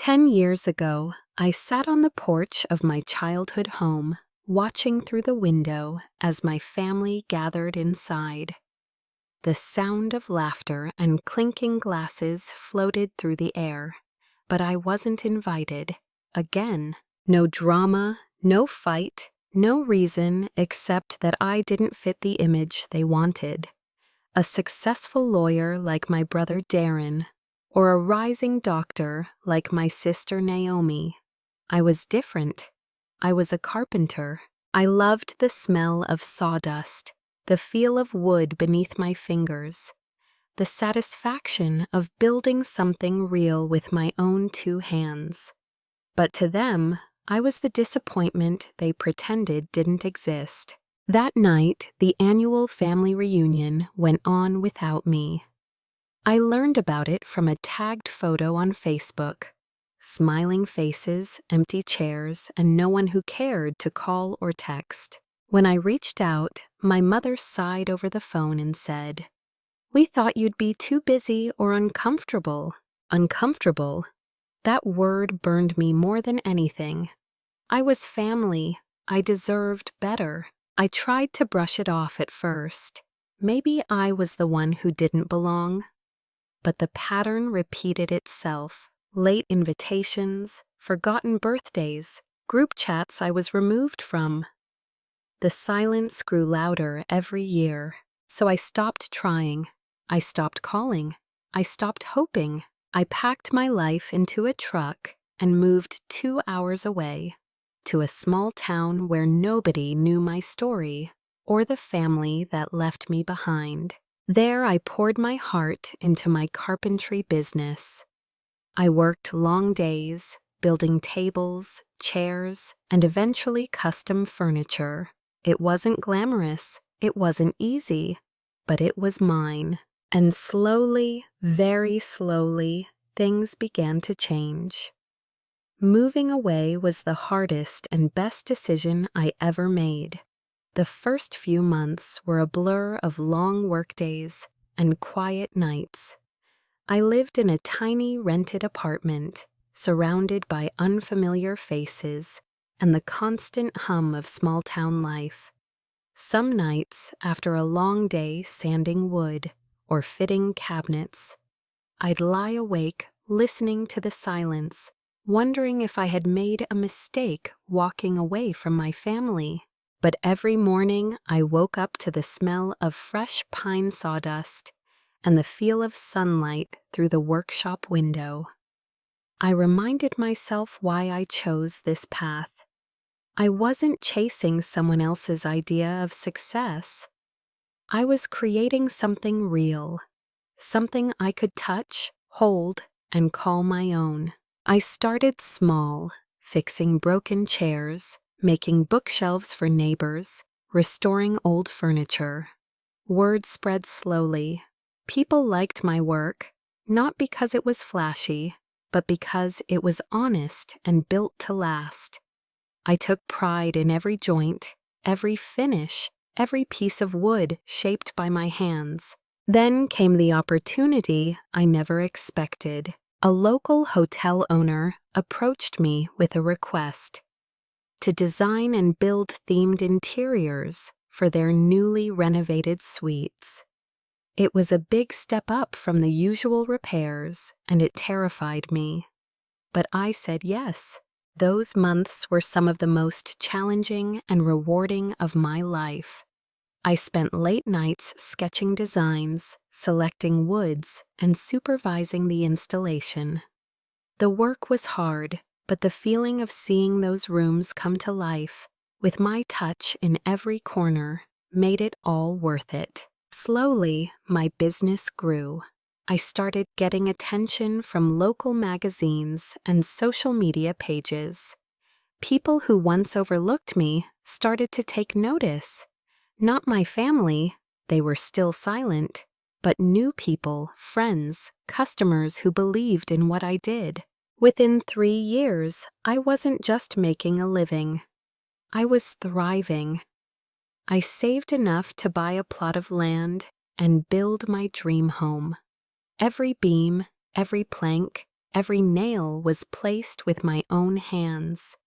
10 years ago, I sat on the porch of my childhood home, watching through the window as my family gathered inside. The sound of laughter and clinking glasses floated through the air, but I wasn't invited. Again, no drama, no fight, no reason except that I didn't fit the image they wanted. A successful lawyer like my brother Darren, or a rising doctor like my sister Naomi. I was different. I was a carpenter. I loved the smell of sawdust, the feel of wood beneath my fingers, the satisfaction of building something real with my own two hands. But to them, I was the disappointment they pretended didn't exist. That night, the annual family reunion went on without me. I learned about it from a tagged photo on Facebook. Smiling faces, empty chairs, and no one who cared to call or text. When I reached out, my mother sighed over the phone and said, "We thought you'd be too busy or uncomfortable." Uncomfortable? That word burned me more than anything. I was family. I deserved better. I tried to brush it off at first. Maybe I was the one who didn't belong. But the pattern repeated itself. Late invitations, forgotten birthdays, group chats I was removed from. The silence grew louder every year, so I stopped trying. I stopped calling. I stopped hoping. I packed my life into a truck and moved 2 hours away, to a small town where nobody knew my story or the family that left me behind. There I poured my heart into my carpentry business. I worked long days, building tables, chairs, and eventually custom furniture. It wasn't glamorous, it wasn't easy, but it was mine. And slowly, very slowly, things began to change. Moving away was the hardest and best decision I ever made. The first few months were a blur of long workdays and quiet nights. I lived in a tiny rented apartment, surrounded by unfamiliar faces and the constant hum of small-town life. Some nights, after a long day sanding wood or fitting cabinets, I'd lie awake listening to the silence, wondering if I had made a mistake walking away from my family. But every morning I woke up to the smell of fresh pine sawdust and the feel of sunlight through the workshop window. I reminded myself why I chose this path. I wasn't chasing someone else's idea of success. I was creating something real, something I could touch, hold, and call my own. I started small, fixing broken chairs, making bookshelves for neighbors, restoring old furniture. Word spread slowly. People liked my work, not because it was flashy, but because it was honest and built to last. I took pride in every joint, every finish, every piece of wood shaped by my hands. Then came the opportunity I never expected. A local hotel owner approached me with a request to design and build themed interiors for their newly renovated suites. It was a big step up from the usual repairs, and it terrified me. But I said yes. Those months were some of the most challenging and rewarding of my life. I spent late nights sketching designs, selecting woods, and supervising the installation. The work was hard, but the feeling of seeing those rooms come to life, with my touch in every corner, made it all worth it. Slowly, my business grew. I started getting attention from local magazines and social media pages. People who once overlooked me started to take notice. Not my family, they were still silent, but new people, friends, customers who believed in what I did. Within 3 years, I wasn't just making a living. I was thriving. I saved enough to buy a plot of land and build my dream home. Every beam, every plank, Every nail was placed with my own hands.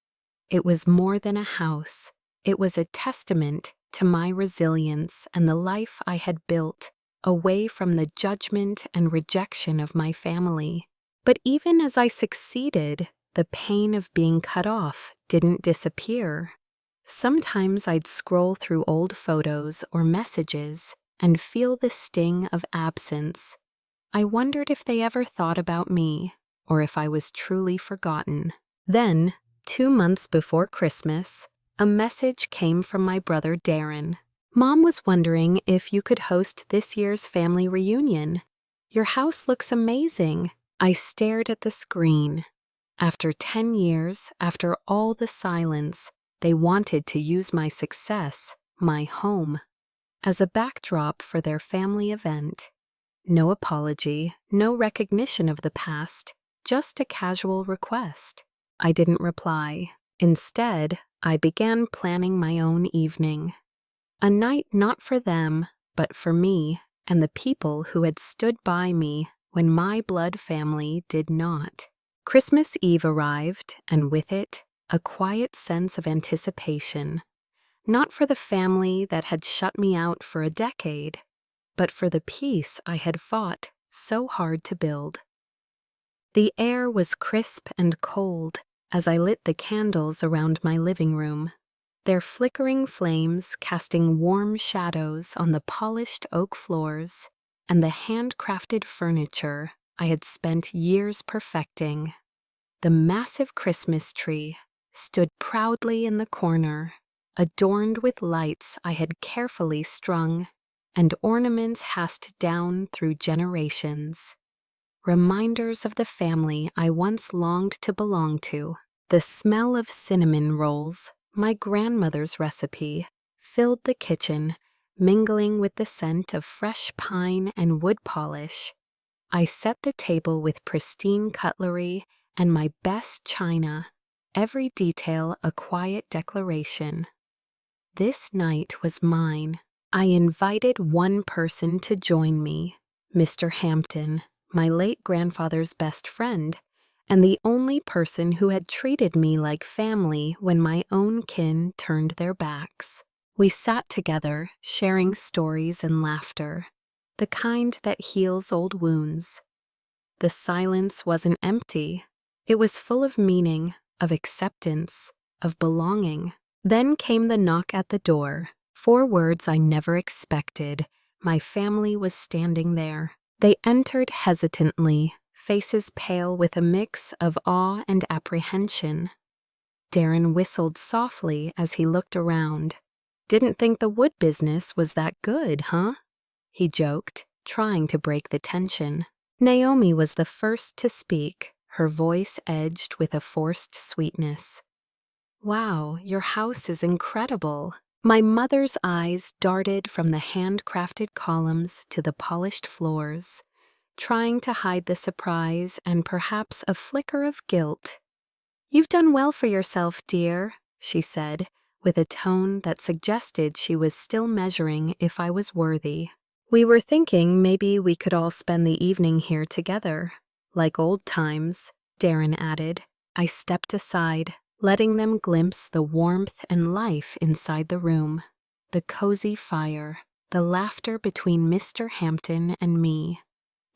It was more than a house. It was a testament to my resilience and the life I had built, away from the judgment and rejection of my family. But even as I succeeded, the pain of being cut off didn't disappear. Sometimes I'd scroll through old photos or messages and feel the sting of absence. I wondered if they ever thought about me, or if I was truly forgotten. Then, 2 months before Christmas, a message came from my brother Darren. "Mom was wondering if you could host this year's family reunion. Your house looks amazing." I stared at the screen. After 10 years, after all the silence, they wanted to use my success, my home, as a backdrop for their family event. No apology, no recognition of the past, just a casual request. I didn't reply. Instead, I began planning my own evening. A night not for them, but for me and the people who had stood by me when my blood family did not. Christmas Eve arrived, and with it, a quiet sense of anticipation. Not for the family that had shut me out for a decade, but for the peace I had fought so hard to build. The air was crisp and cold as I lit the candles around my living room, their flickering flames casting warm shadows on the polished oak floors and the handcrafted furniture I had spent years perfecting. The massive Christmas tree stood proudly in the corner, adorned with lights I had carefully strung and ornaments passed down through generations. Reminders of the family I once longed to belong to. The smell of cinnamon rolls, my grandmother's recipe, filled the kitchen, mingling with the scent of fresh pine and wood polish. I set the table with pristine cutlery and my best china, every detail a quiet declaration. This night was mine. I invited one person to join me, Mr. Hampton, my late grandfather's best friend, and the only person who had treated me like family when my own kin turned their backs. We sat together, sharing stories and laughter, the kind that heals old wounds. The silence wasn't empty. It was full of meaning, of acceptance, of belonging. Then came the knock at the door. 4 words I never expected. My family was standing there. They entered hesitantly, faces pale with a mix of awe and apprehension. Darren whistled softly as he looked around. "Didn't think the wood business was that good, huh?" he joked, trying to break the tension. Naomi was the first to speak, her voice edged with a forced sweetness. "Wow, your house is incredible." My mother's eyes darted from the handcrafted columns to the polished floors, trying to hide the surprise and perhaps a flicker of guilt. "You've done well for yourself, dear," she said, with a tone that suggested she was still measuring if I was worthy. "We were thinking maybe we could all spend the evening here together, like old times," Darren added. I stepped aside, letting them glimpse the warmth and life inside the room, the cozy fire, the laughter between Mr. Hampton and me,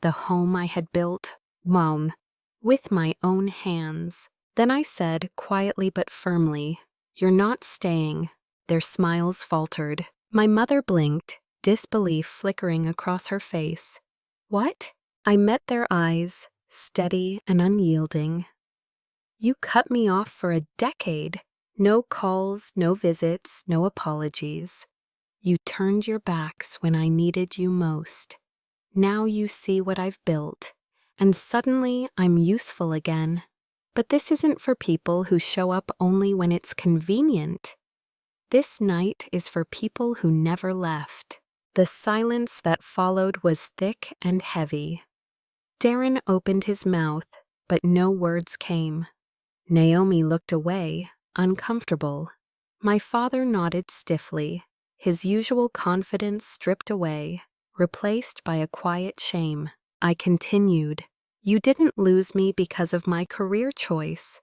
the home I had built, with my own hands. Then I said, quietly but firmly, "You're not staying." Their smiles faltered. My mother blinked, disbelief flickering across her face. "What?" I met their eyes, steady and unyielding. "You cut me off for a decade. No calls, no visits, no apologies. You turned your backs when I needed you most. Now you see what I've built, and suddenly I'm useful again. But this isn't for people who show up only when it's convenient. This night is for people who never left." The silence that followed was thick and heavy. Darren opened his mouth, but no words came. Naomi looked away, uncomfortable. My father nodded stiffly, his usual confidence stripped away, replaced by a quiet shame. I continued, You didn't lose me because of my career choice.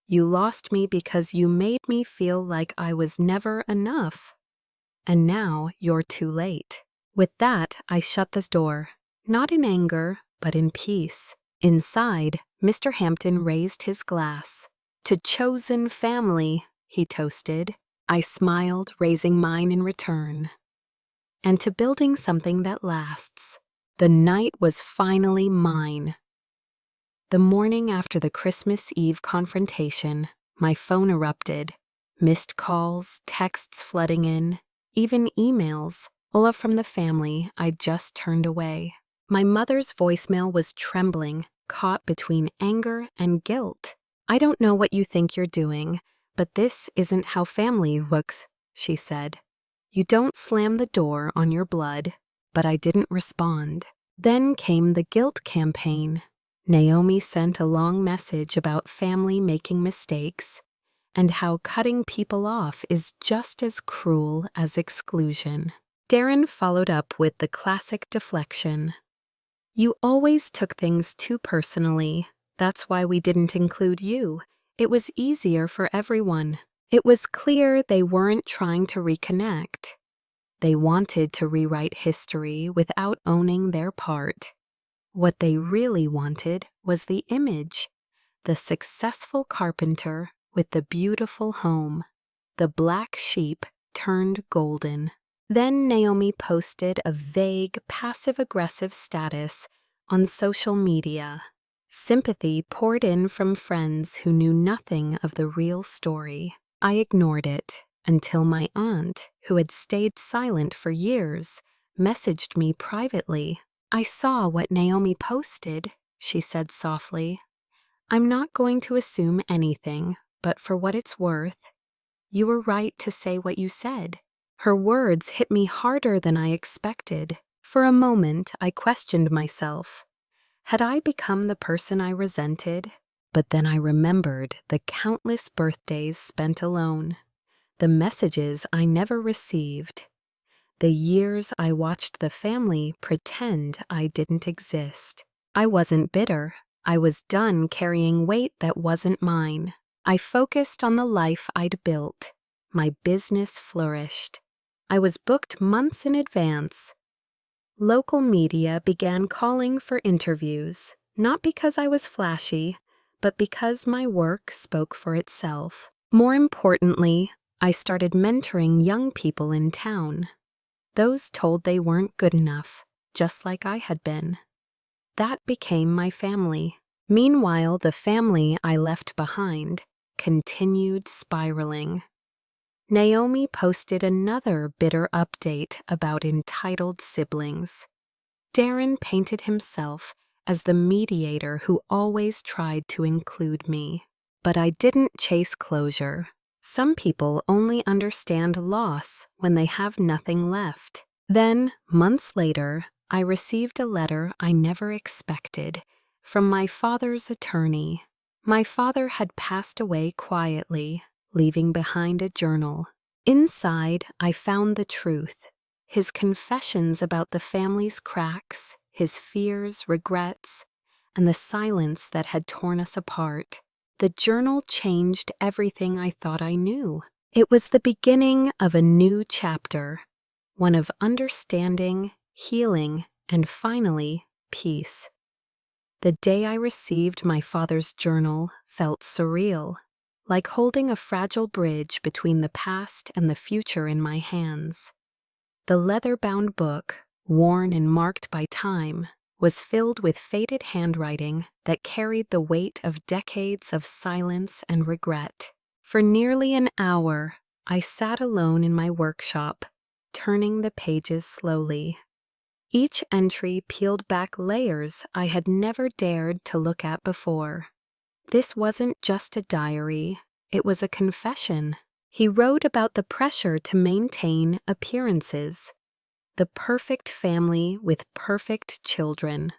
You lost me because you made me feel like I was never enough. And now you're too late." With that, I shut the door, not in anger, but in peace. Inside, Mr. Hampton raised his glass. "To chosen family," he toasted. I smiled, raising mine in return. "And to building something that lasts." The night was finally mine. The morning after the Christmas Eve confrontation, my phone erupted. Missed calls, texts flooding in, even emails, all from the family I'd just turned away. My mother's voicemail was trembling, caught between anger and guilt. "I don't know what you think you're doing, but this isn't how family works," she said. "You don't slam the door on your blood." But I didn't respond. Then came the guilt campaign. Naomi sent a long message about family making mistakes and how cutting people off is just as cruel as exclusion. Darren followed up with the classic deflection. "You always took things too personally. That's why we didn't include you. It was easier for everyone." It was clear they weren't trying to reconnect. They wanted to rewrite history without owning their part. What they really wanted was the image, the successful carpenter with the beautiful home. The black sheep turned golden. Then Naomi posted a vague, passive-aggressive status on social media. Sympathy poured in from friends who knew nothing of the real story. I ignored it until my aunt, who had stayed silent for years, messaged me privately. "I saw what Naomi posted," she said softly. "I'm not going to assume anything, but for what it's worth, you were right to say what you said." Her words hit me harder than I expected. For a moment, I questioned myself. Had I become the person I resented? But then I remembered the countless birthdays spent alone, the messages I never received, the years I watched the family pretend I didn't exist. I wasn't bitter. I was done carrying weight that wasn't mine. I focused on the life I'd built. My business flourished. I was booked months in advance. Local media began calling for interviews, not because I was flashy, but because my work spoke for itself. More importantly, I started mentoring young people in town. Those told they weren't good enough, just like I had been. That became my family. Meanwhile, the family I left behind continued spiraling. Naomi posted another bitter update about entitled siblings. Darren painted himself as the mediator who always tried to include me. But I didn't chase closure. Some people only understand loss when they have nothing left. Then, months later, I received a letter I never expected from my father's attorney. My father had passed away quietly, leaving behind a journal. Inside, I found the truth. His confessions about the family's cracks, his fears, regrets, and the silence that had torn us apart. The journal changed everything I thought I knew. It was the beginning of a new chapter, one of understanding, healing, and finally, peace. The day I received my father's journal felt surreal, like holding a fragile bridge between the past and the future in my hands. The leather-bound book, worn and marked by time, was filled with faded handwriting that carried the weight of decades of silence and regret. For nearly an hour, I sat alone in my workshop, turning the pages slowly. Each entry peeled back layers I had never dared to look at before. This wasn't just a diary, it was a confession. He wrote about the pressure to maintain appearances, the perfect family with perfect children.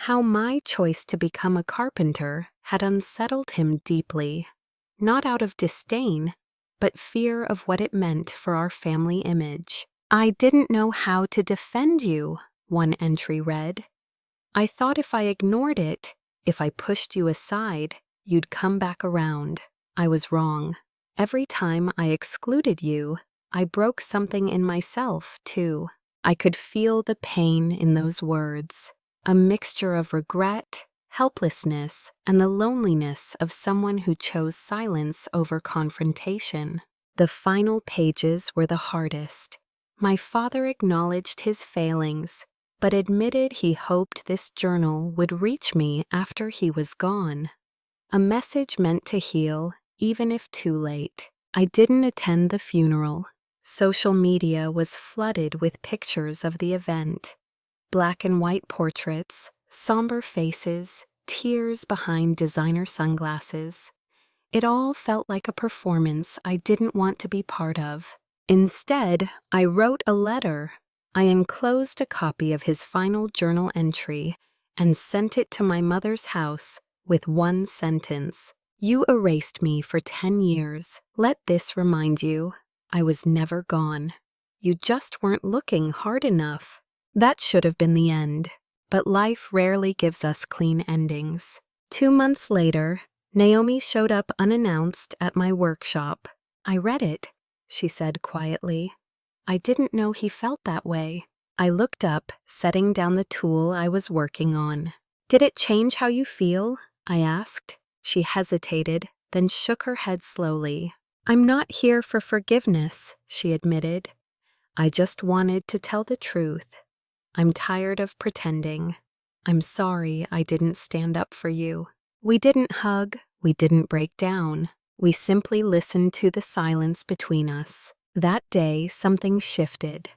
How my choice to become a carpenter had unsettled him deeply, not out of disdain, but fear of what it meant for our family image. "I didn't know how to defend you," one entry read. I thought if I ignored it, if I pushed you aside, you'd come back around. I was wrong. Every time I excluded you, I broke something in myself, too. I could feel the pain in those words, a mixture of regret, helplessness, and the loneliness of someone who chose silence over confrontation. The final pages were the hardest. My father acknowledged his failings, but admitted he hoped this journal would reach me after he was gone. A message meant to heal, even if too late. I didn't attend the funeral. Social media was flooded with pictures of the event. Black and white portraits, somber faces, tears behind designer sunglasses. It all felt like a performance I didn't want to be part of. Instead, I wrote a letter. I enclosed a copy of his final journal entry and sent it to my mother's house with one sentence. You erased me for 10 years. Let this remind you, I was never gone. You just weren't looking hard enough. That should have been the end. But life rarely gives us clean endings. 2 months later, Naomi showed up unannounced at my workshop. I read it, she said quietly. I didn't know he felt that way. I looked up, setting down the tool I was working on. Did it change how you feel? I asked. She hesitated, then shook her head slowly. I'm not here for forgiveness, she admitted. I just wanted to tell the truth. I'm tired of pretending. I'm sorry I didn't stand up for you. We didn't hug, we didn't break down. We simply listened to the silence between us. That day, something shifted.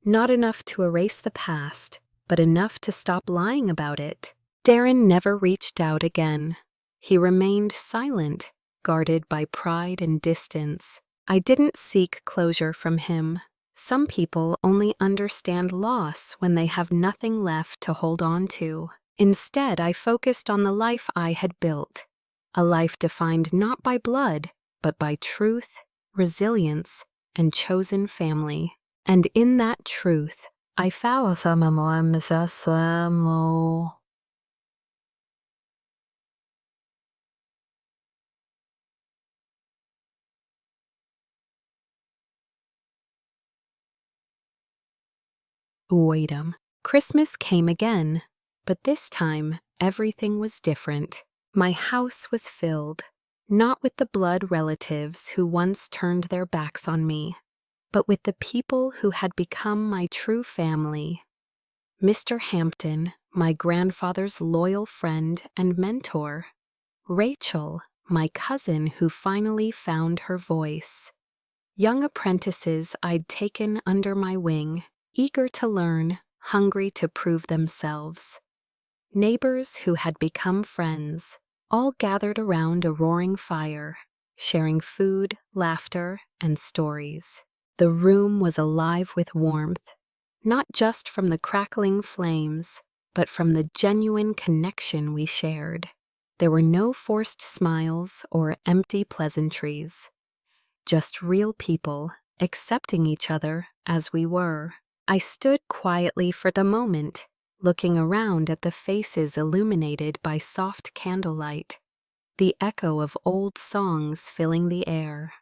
Not enough to erase the past, but enough to stop lying about it. Darren never reached out again. He remained silent, guarded by pride and distance. I didn't seek closure from him. Some people only understand loss when they have nothing left to hold on to. Instead, I focused on the life I had built. A life defined not by blood, but by truth, resilience, and chosen family. And in that truth, I found Waitum. Christmas came again, but this time everything was different. My house was filled, not with the blood relatives who once turned their backs on me, but with the people who had become my true family. Mr. Hampton, my grandfather's loyal friend and mentor. Rachel, my cousin who finally found her voice. Young apprentices I'd taken under my wing, eager to learn, hungry to prove themselves. Neighbors who had become friends, all gathered around a roaring fire, sharing food, laughter, and stories. The room was alive with warmth, not just from the crackling flames, but from the genuine connection we shared. There were no forced smiles or empty pleasantries, just real people accepting each other as we were. I stood quietly for the moment, looking around at the faces illuminated by soft candlelight, the echo of old songs filling the air.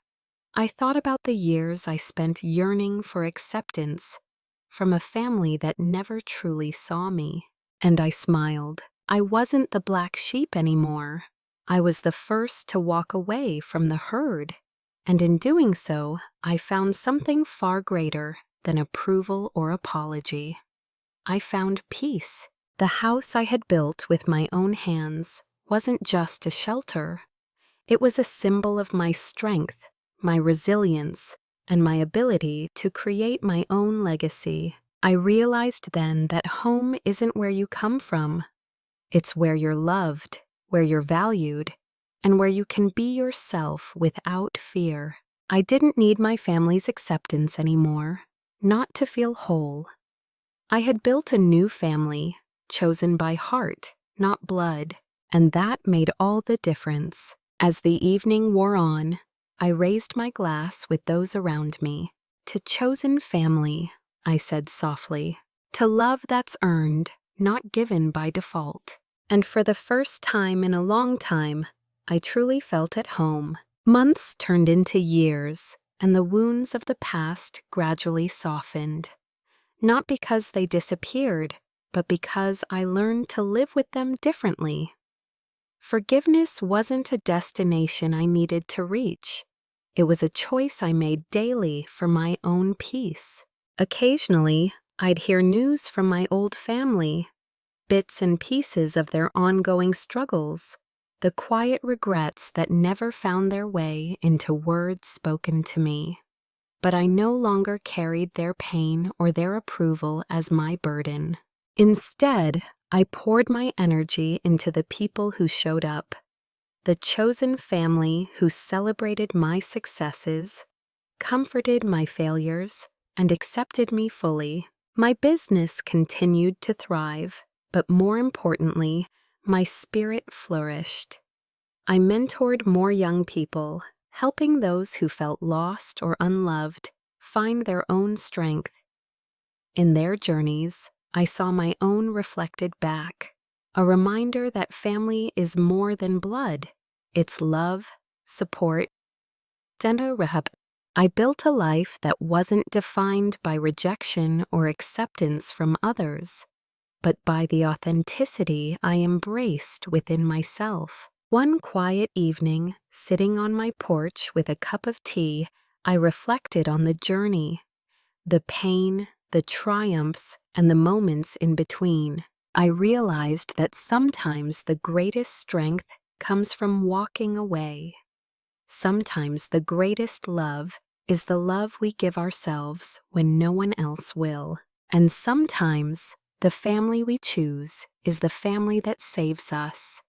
I thought about the years I spent yearning for acceptance from a family that never truly saw me, and I smiled. I wasn't the black sheep anymore. I was the first to walk away from the herd, and in doing so, I found something far greater than approval or apology. I found peace. The house I had built with my own hands wasn't just a shelter. It was a symbol of my strength, my resilience, and my ability to create my own legacy. I realized then that home isn't where you come from. It's where you're loved, where you're valued, and where you can be yourself without fear. I didn't need my family's acceptance anymore, not to feel whole. I had built a new family, chosen by heart, not blood, and that made all the difference. As the evening wore on, I raised my glass with those around me. To chosen family, I said softly, to love that's earned, not given by default. And for the first time in a long time, I truly felt at home. Months turned into years, and the wounds of the past gradually softened. Not because they disappeared, but because I learned to live with them differently. Forgiveness wasn't a destination I needed to reach. It was a choice I made daily for my own peace. Occasionally, I'd hear news from my old family, bits and pieces of their ongoing struggles, the quiet regrets that never found their way into words spoken to me. But I no longer carried their pain or their approval as my burden. Instead, I poured my energy into the people who showed up, the chosen family who celebrated my successes, comforted my failures, and accepted me fully. My business continued to thrive, but more importantly, my spirit flourished. I mentored more young people, helping those who felt lost or unloved find their own strength. In their journeys, I saw my own reflected back, a reminder that family is more than blood. It's love, support, and a rehab. I built a life that wasn't defined by rejection or acceptance from others, but by the authenticity I embraced within myself. One quiet evening, sitting on my porch with a cup of tea, I reflected on the journey, the pain, the triumphs, and the moments in between. I realized that sometimes the greatest strength comes from walking away. Sometimes the greatest love is the love we give ourselves when no one else will. And sometimes the family we choose is the family that saves us.